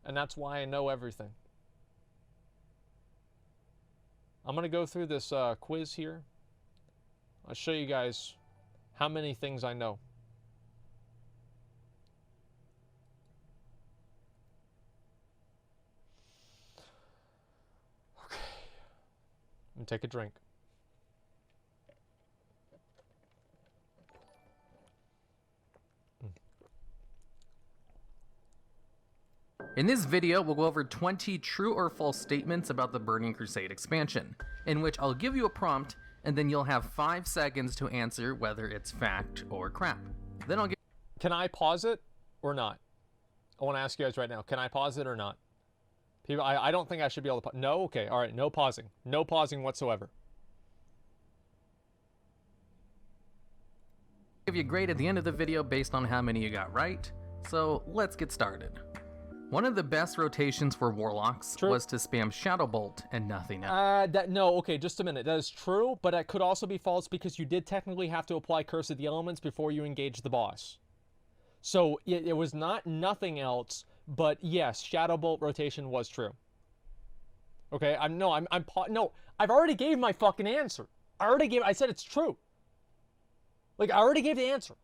And that's why I know everything. I'm going to go through this quiz here. I'll show you guys how many things I know. Okay. I'm going to take a drink. In this video, we'll go over 20 true or false statements about the Burning Crusade expansion, in which I'll give you a prompt, and then you'll have 5 seconds to answer whether it's fact or crap. Then I'll give... Can I pause it or not? I want to ask you guys right now, can I pause it or not? People, I don't think I should be able to pause. No? Okay, all right, no pausing. No pausing whatsoever. I'll give you a grade at the end of the video based on how many you got right, so let's get started. One of the best rotations for Warlocks was to spam Shadow Bolt and nothing else. No, okay, just a minute. That is true, but that could also be false because you did technically have to apply Curse of the Elements before you engage the boss. So it was not nothing else, but yes, Shadow Bolt rotation was true. Okay, no, I've already gave my fucking answer. I said it's true. Like, I already gave the answer.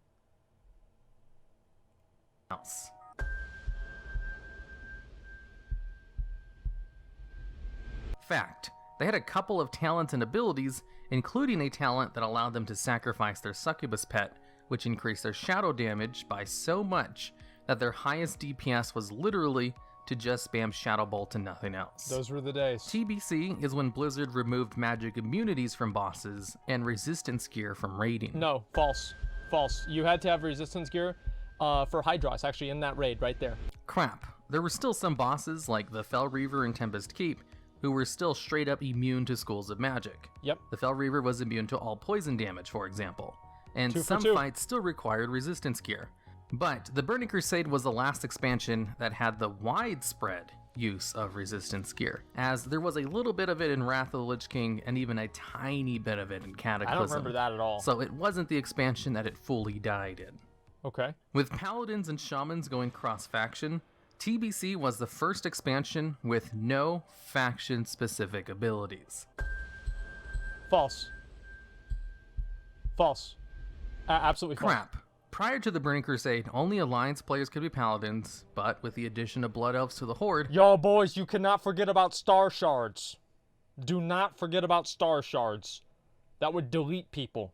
Fact. They had a couple of talents and abilities, including a talent that allowed them to sacrifice their succubus pet, which increased their shadow damage by so much that their highest DPS was literally to just spam Shadow Bolt and nothing else. Those were the days. TBC is when Blizzard removed magic immunities from bosses and resistance gear from raiding. No, false. False. You had to have resistance gear for Hydros, actually, in that raid right there. Crap. There were still some bosses, like the Fel Reaver and Tempest Keep, who were still straight up immune to schools of magic. Yep. The Fel Reaver was immune to all poison damage, for example, and some fights still required resistance gear. But the Burning Crusade was the last expansion that had the widespread use of resistance gear, as there was a little bit of it in Wrath of the Lich King and even a tiny bit of it in Cataclysm. I don't remember that at all. So it wasn't the expansion that it fully died in. Okay. With Paladins and Shamans going cross-faction, TBC was the first expansion with no faction-specific abilities. False. False. Absolutely false. Crap. Prior to the Burning Crusade, only Alliance players could be Paladins, but with the addition of Blood Elves to the Horde... Yo, boys, you cannot forget about Star Shards. Do not forget about Star Shards. That would delete people.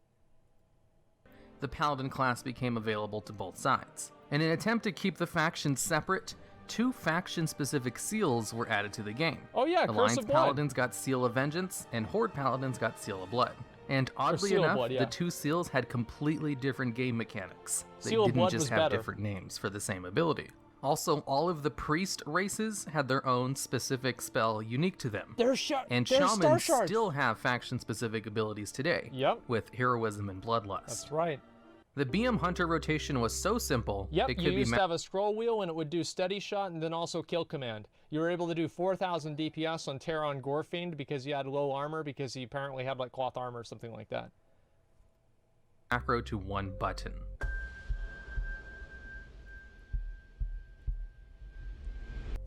The Paladin class became available to both sides. In an attempt to keep the factions separate, 2 faction-specific seals were added to the game. Oh yeah, Alliance Curse of Blood. Paladins got Seal of Vengeance, and Horde Paladins got Seal of Blood. And oddly enough, the 2 seals had completely different game mechanics. They didn't just have different names for the same ability. Also, all of the priest races had their own specific spell unique to them. And shamans still have faction-specific abilities today, with heroism and bloodlust. That's right. The BM Hunter rotation was so simple, it could you used to have a scroll wheel and it would do steady shot and then also kill command. You were able to do 4,000 DPS on Terron Gorefiend because he had low armor because he apparently had like cloth armor or something like that. Macro to 1 button.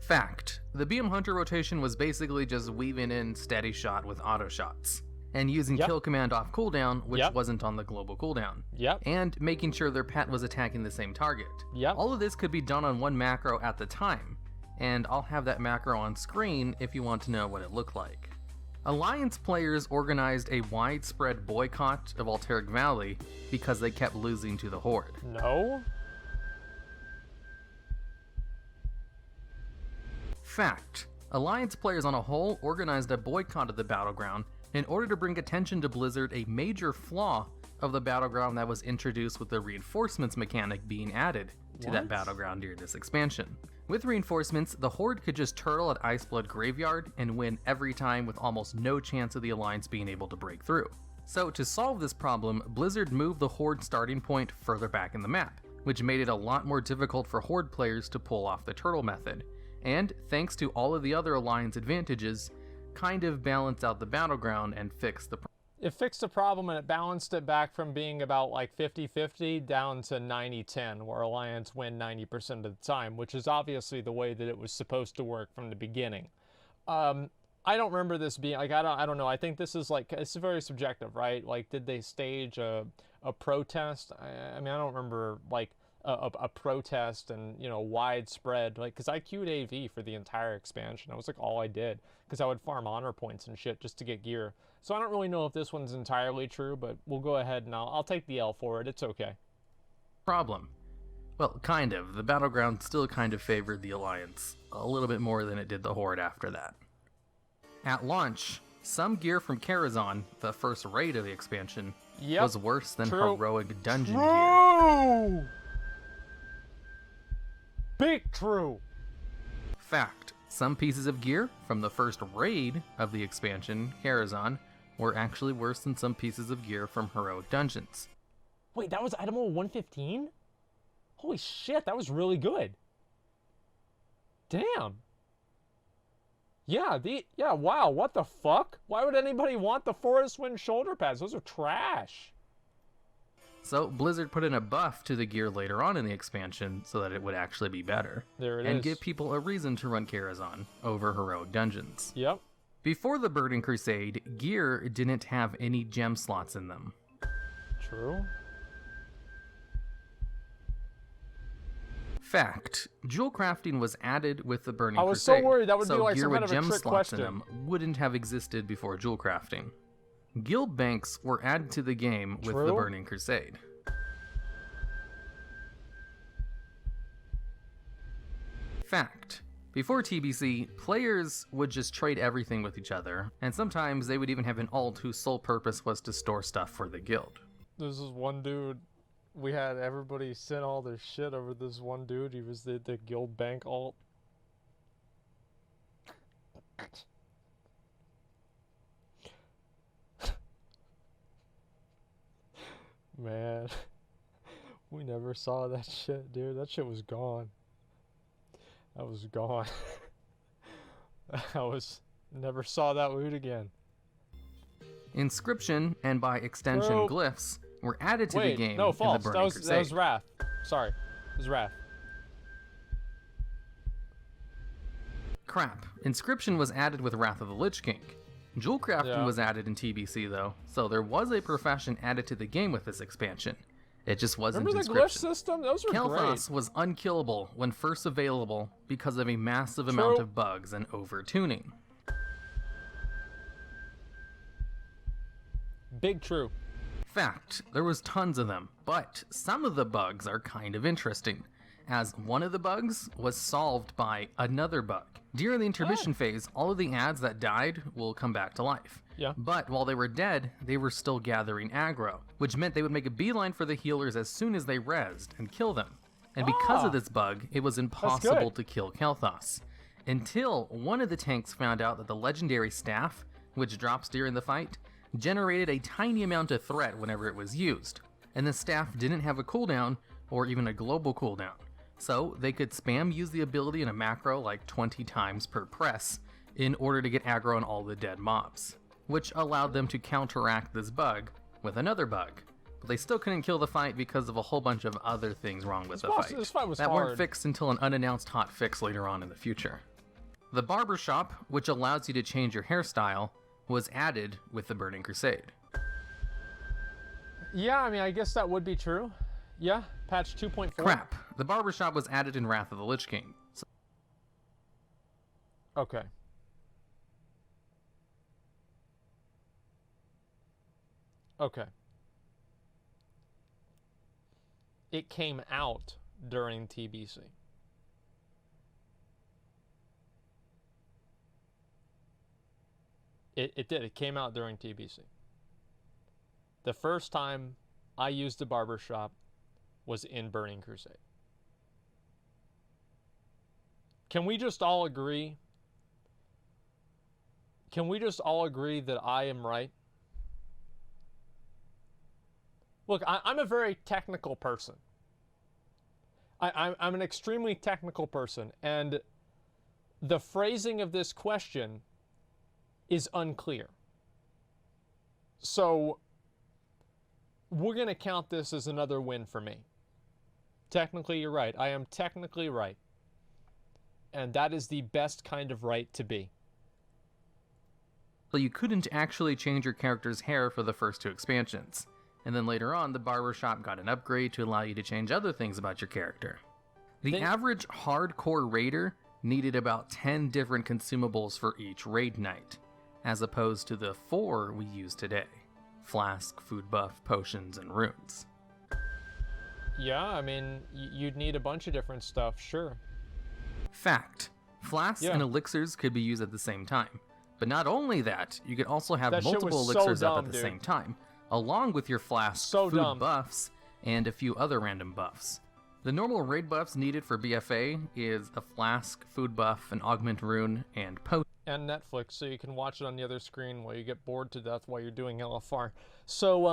Fact. The BM Hunter rotation was basically just weaving in steady shot with auto shots, and using kill command off cooldown, which wasn't on the global cooldown, and making sure their pet was attacking the same target. All of this could be done on 1 macro at the time, and I'll have that macro on screen if you want to know what it looked like. Alliance players organized a widespread boycott of Alteric Valley because they kept losing to the Horde. No? Fact. Alliance players on a whole organized a boycott of the Battleground in order to bring attention to Blizzard a major flaw of the Battleground that was introduced with the reinforcements mechanic being added to that Battleground during this expansion. With reinforcements, the Horde could just turtle at Iceblood Graveyard and win every time with almost no chance of the Alliance being able to break through. So to solve this problem, Blizzard moved the Horde starting point further back in the map, which made it a lot more difficult for Horde players to pull off the turtle method, and thanks to all of the other Alliance advantages, kind of balance out the Battleground and fix the problem. It fixed the problem and it balanced it back from being about like 50-50 down to 90-10, where Alliance win 90% of the time, which is obviously the way that it was supposed to work from the beginning. I don't remember this being like, I don't know. I think this is like, it's very subjective, right? Like, did they stage a protest? I mean, I don't remember like a protest and, you know, widespread, like, because I queued AV for the entire expansion. That was like all I did, because I would farm honor points and shit just to get gear. So I don't really know if this one's entirely true, but we'll go ahead and I'll take the L for it. It's okay. Problem. Well, kind of. The Battleground still kind of favored the Alliance, a little bit more than it did the Horde after that. At launch, some gear from Karazhan, the first raid of the expansion, was worse than heroic dungeon gear. Big true! Fact. Some pieces of gear from the first raid of the expansion, Karazhan, were actually worse than some pieces of gear from heroic dungeons. Wait, that was item 115? Holy shit, that was really good. Damn. Yeah, wow, what the fuck? Why would anybody want the Forest Wind shoulder pads? Those are trash. So Blizzard put in a buff to the gear later on in the expansion so that it would actually be better. There it is. And give people a reason to run Karazhan over heroic dungeons. Yep. Before the Burning Crusade, gear didn't have any gem slots in them. True. Fact. Jewel crafting was added with the Burning Crusade. I was so worried that would be like gear some kind with of a gem trick slots question. in them wouldn't have existed before jewel crafting. Guild banks were added to the game with the Burning Crusade. Fact. Before TBC, players would just trade everything with each other, and sometimes they would even have an alt whose sole purpose was to store stuff for the guild. This is one dude. We had everybody send all their shit over this one dude. He was the guild bank alt. Man, we never saw that shit, dude. That shit was gone. That was gone. Never saw that loot again. Inscription, and by extension glyphs, were added to the game no, false. in the Burning Crusade. That was Wrath. Sorry. It was Wrath. Crap. Inscription was added with Wrath of the Lich King. Jewel crafting was added in TBC though, so there was a profession added to the game with this expansion. It just wasn't Remember the glyph system? Those were Kel'Thas great. was unkillable when first available because of a massive amount of bugs and over-tuning. Big true. Fact, there was tons of them, but some of the bugs are kind of interesting, as one of the bugs was solved by another bug. During the intermission phase, all of the ads that died will come back to life. Yeah. But while they were dead, they were still gathering aggro, which meant they would make a beeline for the healers as soon as they rezzed and kill them. And because of this bug, it was impossible to kill Kel'Thas. Until one of the tanks found out that the legendary staff, which drops during the fight, generated a tiny amount of threat whenever it was used. And the staff didn't have a cooldown, or even a global cooldown. So they could spam use the ability in a macro like 20 times per press in order to get aggro on all the dead mobs, which allowed them to counteract this bug with another bug. But they still couldn't kill the fight because of a whole bunch of other things wrong with the fight. This fight was that hard. weren't fixed until an unannounced hot fix later on in the future. The barbershop, which allows you to change your hairstyle, was added with the Burning Crusade. Yeah, I mean, I guess that would be true. Yeah, patch 2.4. Crap. The barbershop was added in Wrath of the Lich King. Okay. Okay. It came out during TBC. It did. It came out during TBC. The first time I used the barbershop was in Burning Crusade. Can we just all agree? Can we just all agree that I am right? Look, I'm a very technical person. I'm an extremely technical person, and the phrasing of this question is unclear. So we're going to count this as another win for me. Technically, you're right. I am technically right. And that is the best kind of right to be. So you couldn't actually change your character's hair for the first 2 expansions. And then later on, the barbershop got an upgrade to allow you to change other things about your character. The average hardcore raider needed about 10 different consumables for each raid night, as opposed to the 4 we use today: flask, food buff, potions, and runes. Yeah, I mean, you'd need a bunch of different stuff, sure. Fact: flasks and elixirs could be used at the same time. But not only that, you could also have multiple elixirs up at the same time, along with your flask, food buffs, and a few other random buffs. The normal raid buffs needed for BFA is a flask, food buff, an augment rune, and potion. And Netflix, so you can watch it on the other screen while you get bored to death while you're doing LFR. So,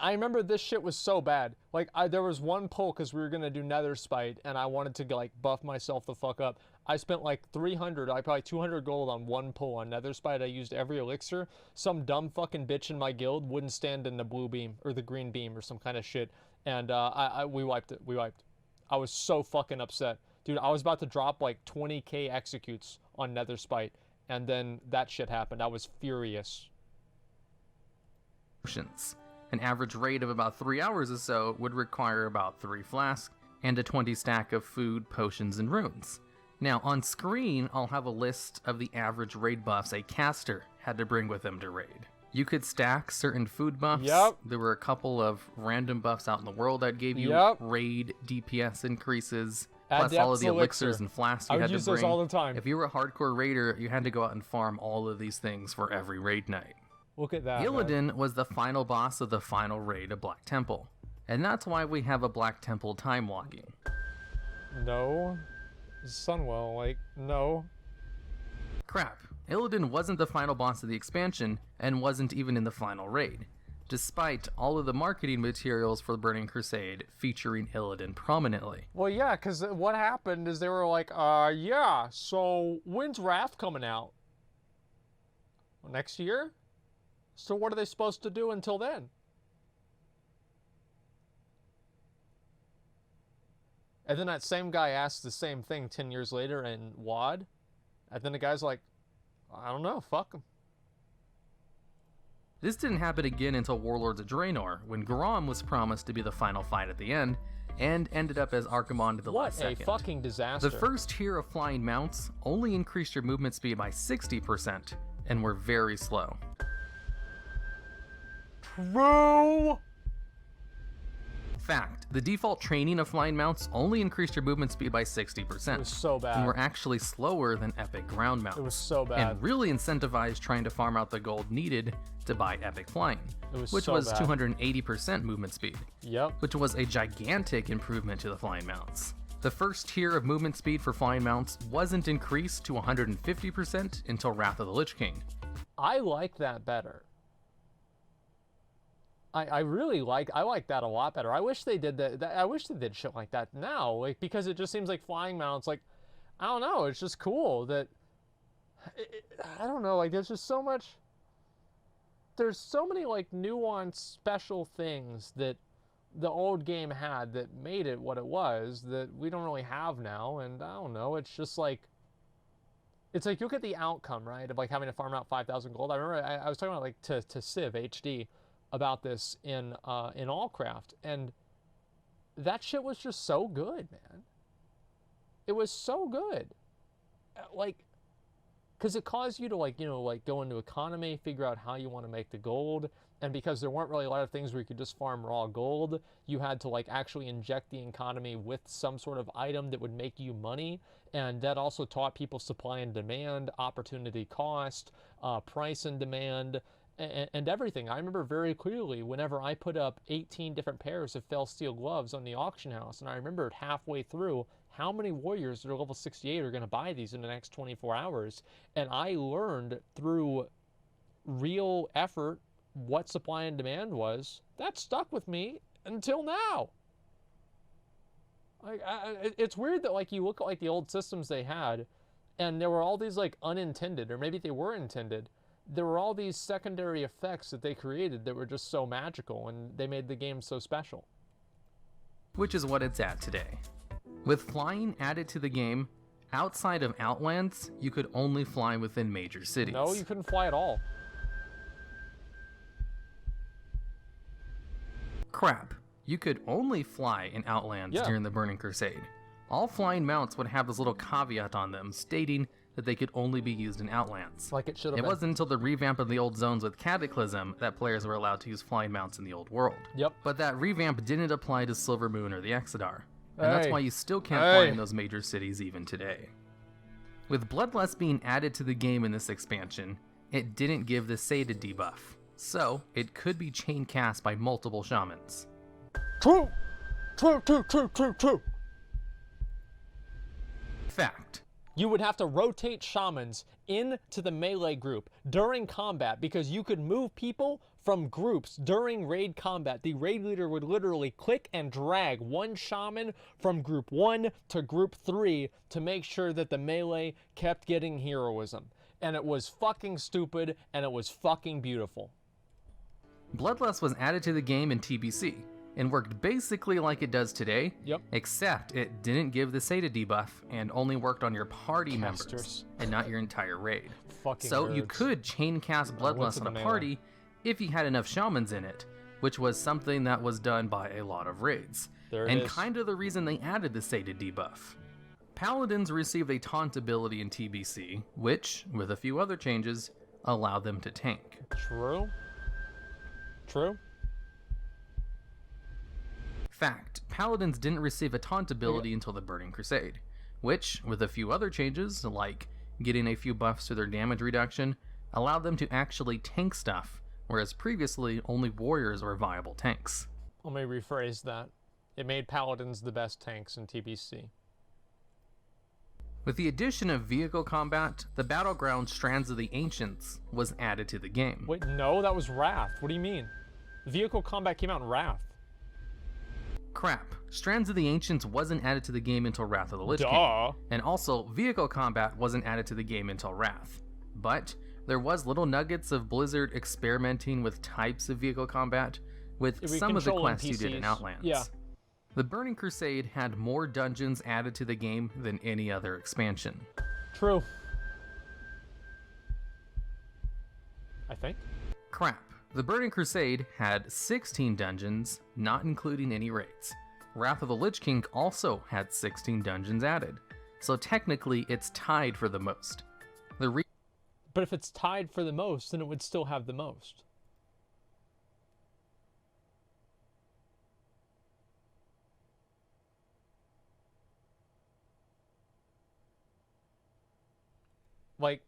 I remember this shit was so bad. Like, there was one pull because we were going to do Nether Spite, and I wanted to, like, buff myself the fuck up. I spent, like, 300, probably 200 gold on one pull on Nether Spite. I used every elixir. Some dumb fucking bitch in my guild wouldn't stand in the blue beam, or the green beam, or some kind of shit. And, we wiped it. We wiped. I was so fucking upset. Dude, I was about to drop, like, 20k executes on Nether Spite. And then that shit happened. I was furious. An average raid of about 3 hours or so would require about 3 flasks and a 20 stack of food, potions, and runes. Now, on screen, I'll have a list of the average raid buffs a caster had to bring with them to raid. You could stack certain food buffs. Yep. There were a couple of random buffs out in the world that gave you raid DPS increases. Plus all of the elixirs and flasks you had to bring. I would use those all the time. If you were a hardcore raider, you had to go out and farm all of these things for every raid night. Look at that. Illidan was the final boss of the final raid of Black Temple. And that's why we have a Black Temple time walking. No. Sunwell, like, no. Crap. Illidan wasn't the final boss of the expansion, and wasn't even in the final raid, despite all of the marketing materials for the Burning Crusade featuring Illidan prominently. Well, yeah, because what happened is they were like, yeah, so when's Wrath coming out? Next year? So what are they supposed to do until then? And then that same guy asked the same thing 10 years later in WoD, and then the guy's like, I don't know, fuck him. This didn't happen again until Warlords of Draenor, when Grom was promised to be the final fight at the end, and ended up as Archimonde the last second. What a fucking disaster. The first tier of flying mounts only increased your movement speed by 60%, and were very slow. True! Fact, the default training of flying mounts only increased your movement speed by 60%. It was so bad. And were actually slower than epic ground mounts. It was so bad. And really incentivized trying to farm out the gold needed to buy epic flying, which so was bad. 280% movement speed. Yep. Which was a gigantic improvement to the flying mounts. The first tier of movement speed for flying mounts wasn't increased to 150% until Wrath of the Lich King. I like that better. I really like that a lot better. I wish they did that. I wish they did shit like that now, like, because it just seems like flying mounts, like, I don't know, it's just cool that I don't know, like, there's so many like nuanced special things that the old game had that made it what it was that we don't really have now. And I don't know, it's just like, it's like you look at the outcome, right, of like having to farm out 5,000 gold. I remember I was talking about like to Civ HD about this in Allcraft, and that shit was just so good, man. It was so good, like, because it caused you to, like, you know, like, go into economy, figure out how you want to make the gold, and because there weren't really a lot of things where you could just farm raw gold, you had to, like, actually inject the economy with some sort of item that would make you money, and that also taught people supply and demand, opportunity cost, price and demand, and everything. I remember very clearly whenever I put up 18 different pairs of fell steel gloves on the auction house, and I remembered halfway through how many warriors that are level 68 are going to buy these in the next 24 hours. And I learned through real effort what supply and demand was. That stuck with me until now. Like, it's weird that, like, you look at like the old systems they had, and there were all these like unintended, or maybe they were intended, there were all these secondary effects that they created that were just so magical, and they made the game so special. Which is what it's at today. With flying added to the game, outside of Outlands, you could only fly within major cities. No, you couldn't fly at all. Crap. You could only fly in Outlands during the Burning Crusade. All flying mounts would have this little caveat on them stating that they could only be used in Outlands. Like it should have It been. wasn't until the revamp of the old zones with Cataclysm that players were allowed to use flying mounts in the old world. Yep. But that revamp didn't apply to Silver Moon or the Exodar. And that's why you still can't Hey. fly in those major cities even today. With Bloodlust being added to the game in this expansion, it didn't give the Sated debuff, so it could be chain cast by multiple shamans. True! True, true, true, true, true! Fact. You would have to rotate shamans into the melee group during combat because you could move people from groups during raid combat. The raid leader would literally click and drag one shaman from group 1 to group 3 to make sure that the melee kept getting heroism. And it was fucking stupid, and it was fucking beautiful. Bloodlust was added to the game in TBC and worked basically like it does today, Yep. except it didn't give the Sated debuff and only worked on your party members Casters. and not your entire raid. Fucking So you nerds. could chain cast went Bloodlust to on the a melee. party if you had enough shamans in it, which was something that was done by a lot of raids. There it and is. kind of the reason they added the Sated debuff. Paladins received a taunt ability in TBC, which, with a few other changes, allowed them to tank. True. True. Fact, Paladins didn't receive a taunt ability until the Burning Crusade, which, with a few other changes, like getting a few buffs to their damage reduction, allowed them to actually tank stuff, whereas previously only warriors were viable tanks. Let me rephrase that. It made paladins the best tanks in TBC. With the addition of vehicle combat, the battleground Strands of the Ancients was added to the game. Wait, no, that was Wrath. What do you mean? Vehicle combat came out in Wrath. Crap, Strands of the Ancients wasn't added to the game until Wrath of the Lich King. Duh. And also, vehicle combat wasn't added to the game until Wrath. But there was little nuggets of Blizzard experimenting with types of vehicle combat with If we some of the control quests you did in NPCs. Outlands. Yeah. The Burning Crusade had more dungeons added to the game than any other expansion. True. I think. Crap. The Burning Crusade had 16 dungeons, not including any raids. Wrath of the Lich King also had 16 dungeons added, so technically it's tied for the most. But if it's tied for the most, then it would still have the most. Like,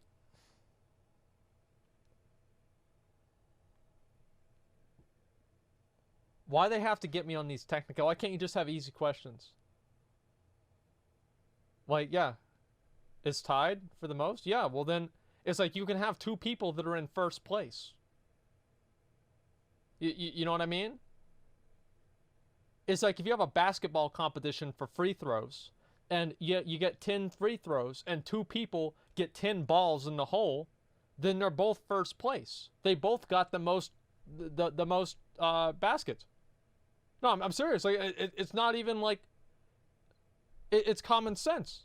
why they have to get me on these technical? Why can't you just have easy questions? Like, yeah, it's tied for the most? Yeah, well then, it's like you can have two people that are in first place. You know what I mean? It's like if you have a basketball competition for free throws, and you get 10 free throws, and two people get 10 balls in the hole, then they're both first place. They both got the most baskets. No, I'm serious. Like it's not even like it's common sense.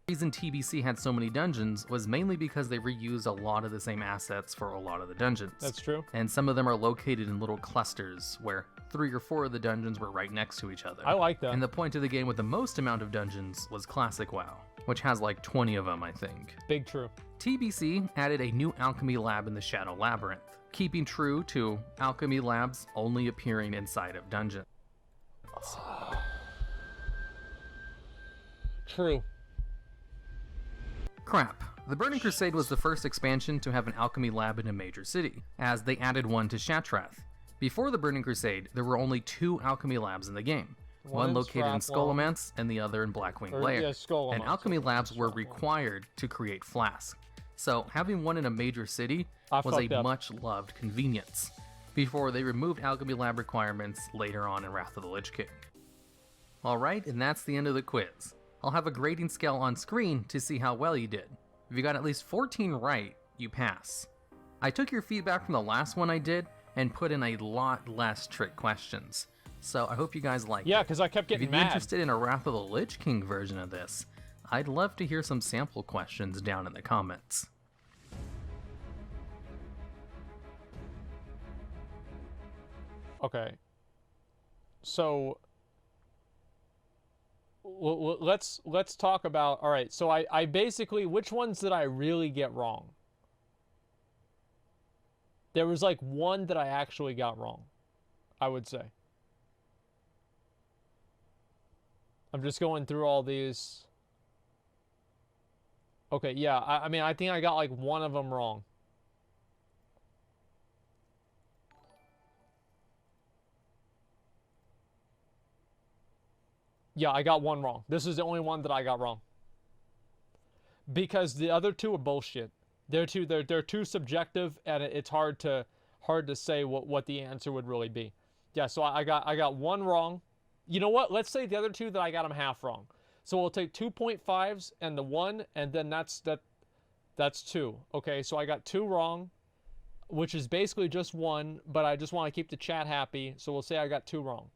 The reason TBC had so many dungeons was mainly because they reused a lot of the same assets for a lot of the dungeons. That's true. And some of them are located in little clusters where 3 or 4 of the dungeons were right next to each other. I like that. And the point of the game with the most amount of dungeons was Classic WoW, which has like 20 of them, I think. Big true. TBC added a new alchemy lab in the Shadow Labyrinth, keeping true to alchemy labs only appearing inside of dungeons. True. Crap. The Burning Crusade was the first expansion to have an alchemy lab in a major city, as they added one to Shattrath. Before the Burning Crusade, there were only 2 alchemy labs in the game, one in located in Strathmore. Skullomance and the other in Blackwing Lair. Yeah, Skullomance. And alchemy labs were required to create flasks, so having one in a major city I was fucked a up. much-loved convenience, before they removed alchemy lab requirements later on in Wrath of the Lich King. Alright, and that's the end of the quiz. I'll have a grading scale on screen to see how well you did. If you got at least 14 right, you pass. I took your feedback from the last one I did and put in a lot less trick questions. So I hope you guys like it. Yeah, because I kept If getting you'd be mad. interested in a Wrath of the Lich King version of this, I'd love to hear some sample questions down in the comments. Okay. So let's talk about, all right, so I basically, which ones did I really get wrong? There was like one that I actually got wrong, I would say. I'm just going through all these. Okay, yeah, I mean, I think I got like one of them wrong. Yeah, I got one wrong. This is the only one that I got wrong. Because the other two are bullshit. They're too subjective, and it's hard to say what the answer would really be. Yeah, so I got one wrong. You know what? Let's say the other two that I got them half wrong. So we'll take 2.5s and the 1, and then that's 2. Okay, so I got 2 wrong, which is basically just 1, but I just want to keep the chat happy, so we'll say I got 2 wrong.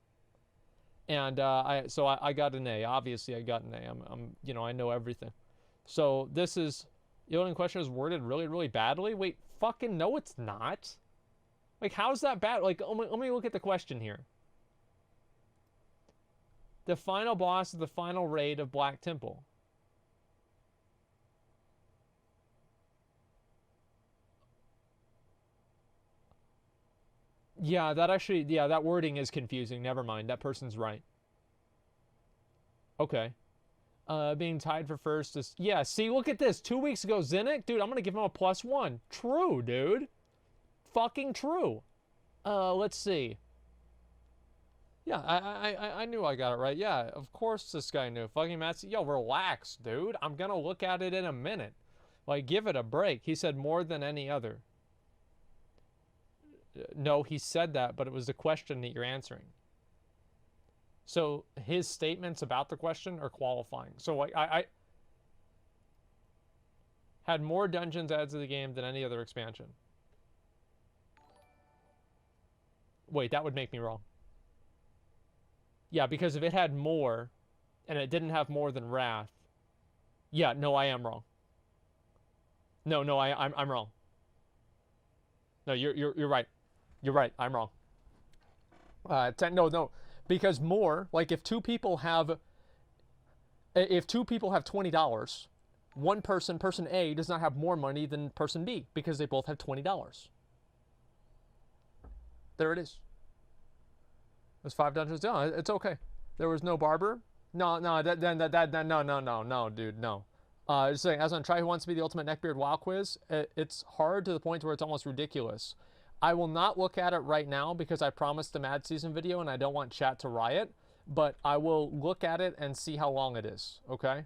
And I got an A. Obviously, I got an A. I'm you know, I know everything. So this is, the only question is worded really, really badly. Wait, fucking no, it's not. Like, how's that bad? Like, let me look at the question here. The final boss of the final raid of Black Temple. Yeah, that wording is confusing. Never mind. That person's right. Okay. Being tied for first is... Yeah, see, look at this. 2 weeks ago, Zinnik, dude, I'm going to give him a +1. True, dude. Fucking true. Let's see. Yeah, I knew I got it right. Yeah, of course this guy knew. Fucking Matt, yo, relax, dude. I'm going to look at it in a minute. Like, give it a break. He said more than any other. No, he said that, but it was the question that you're answering. So his statements about the question are qualifying. So like I had more dungeons added to the game than any other expansion. Wait, that would make me wrong. Yeah, because if it had more and it didn't have more than Wrath. Yeah, no, I am wrong. No, I'm wrong. No, you're right. You're right. I'm wrong. No, because more, like if two people have $20, one person A does not have more money than person B because they both have $20. There it is. There's 5 dungeons. No, it's okay. There was no barber. No, no, no, dude, no. Just saying, as on Try Who Wants to Be the Ultimate Neckbeard WoW quiz, it's hard to the point where it's almost ridiculous. I will not look at it right now because I promised the Mad Season video and I don't want chat to riot, but I will look at it and see how long it is, okay?